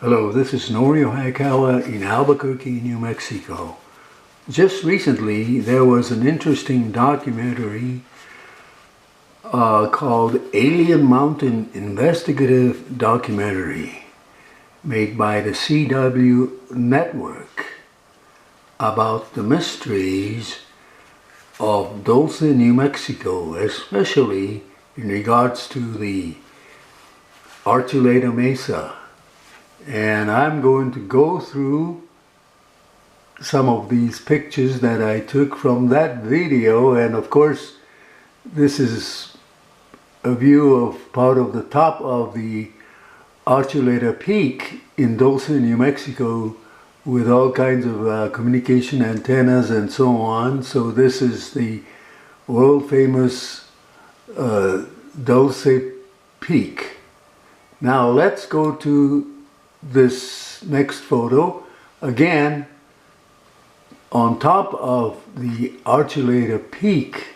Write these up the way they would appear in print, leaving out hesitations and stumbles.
Hello, this is Norio Hayakawa in Albuquerque, New Mexico. Just recently, there was an interesting documentary called Alien Mountain Investigative Documentary made by the CW Network about the mysteries of Dulce, New Mexico, especially in regards to the Archuleta Mesa. And I'm going to go through some of these pictures that I took from that video, and of course this is a view of part of the top of the Archuleta Peak in Dulce, New Mexico, with all kinds of communication antennas and so on. So this is the world famous Dulce Peak. Now let's go to this next photo. Again, on top of the Archuleta Peak,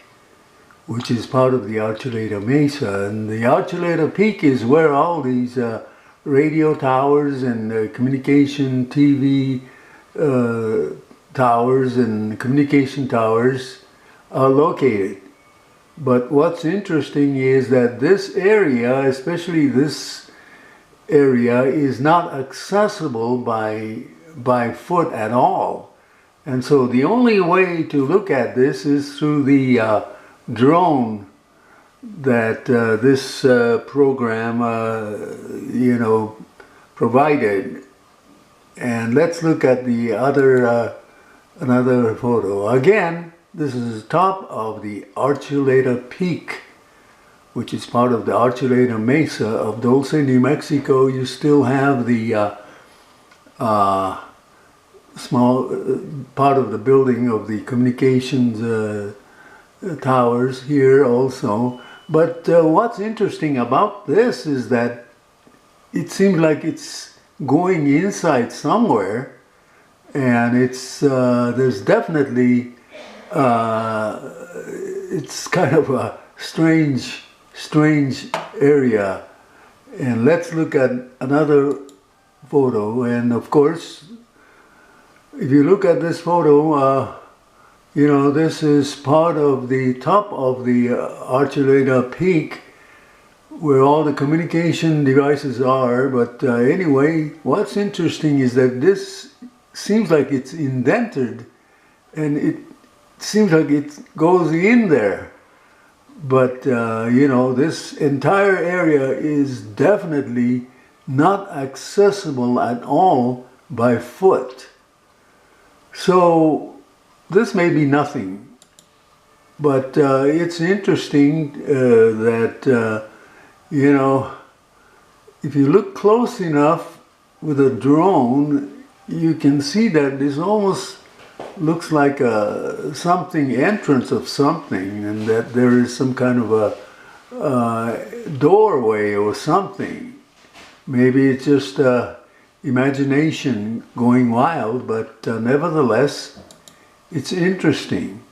which is part of the Archuleta Mesa. And the Archuleta Peak is where all these radio towers and communication TV towers and communication towers are located. But what's interesting is that this area, especially this area, is not accessible by foot at all. And so the only way to look at this is through the drone that this program provided. And let's look at the other another photo. Again, this is the top of the Archuleta Peak, which is part of the Archuleta Mesa of Dulce, New Mexico. You still have the small part of the building of the communications towers here also. But what's interesting about this is that it seems like it's going inside somewhere, and it's there's definitely it's kind of a strange area. And let's look at another photo. And of course, if you look at this photo, this is part of the top of the Archuleta Peak, where all the communication devices are. But anyway, what's interesting is that this seems like it's indented, and it seems like it goes in there. But this entire area is definitely not accessible at all by foot. So this may be nothing, but it's interesting that if you look close enough with a drone, you can see that this almost looks like something, entrance of something, and that there is some kind of a doorway or something. Maybe it's just imagination going wild, but nevertheless, it's interesting.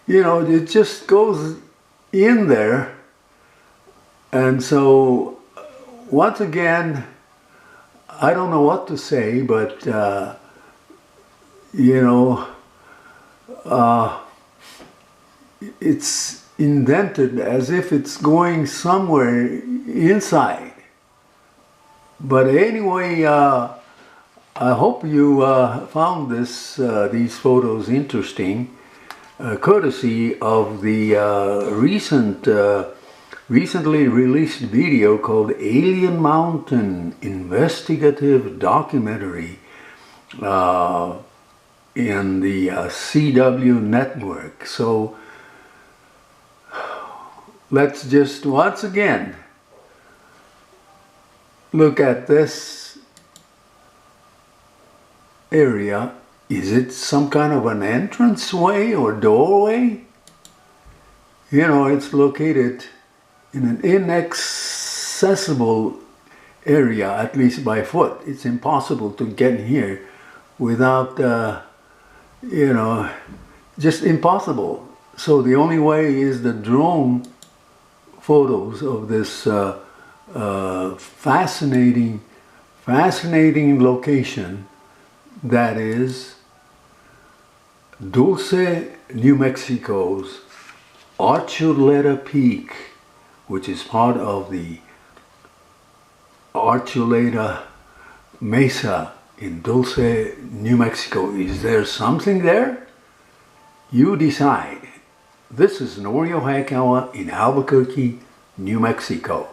It just goes in there, and so once again, I don't know what to say, but it's indented as if it's going somewhere inside. But anyway, I hope you found these photos interesting, courtesy of the recently released video called Alien Mountain Investigative Documentary in the CW Network. So let's just once again look at this area. Is it some kind of an entranceway or doorway? It's located in an inaccessible area, at least by foot. It's impossible to get here without, just impossible. So the only way is the drone photos of this fascinating location that is Dulce, New Mexico's Archuleta Peak, which is part of the Archuleta Mesa in Dulce, New Mexico. Is there something there? You decide. This is Norio Hayakawa in Albuquerque, New Mexico.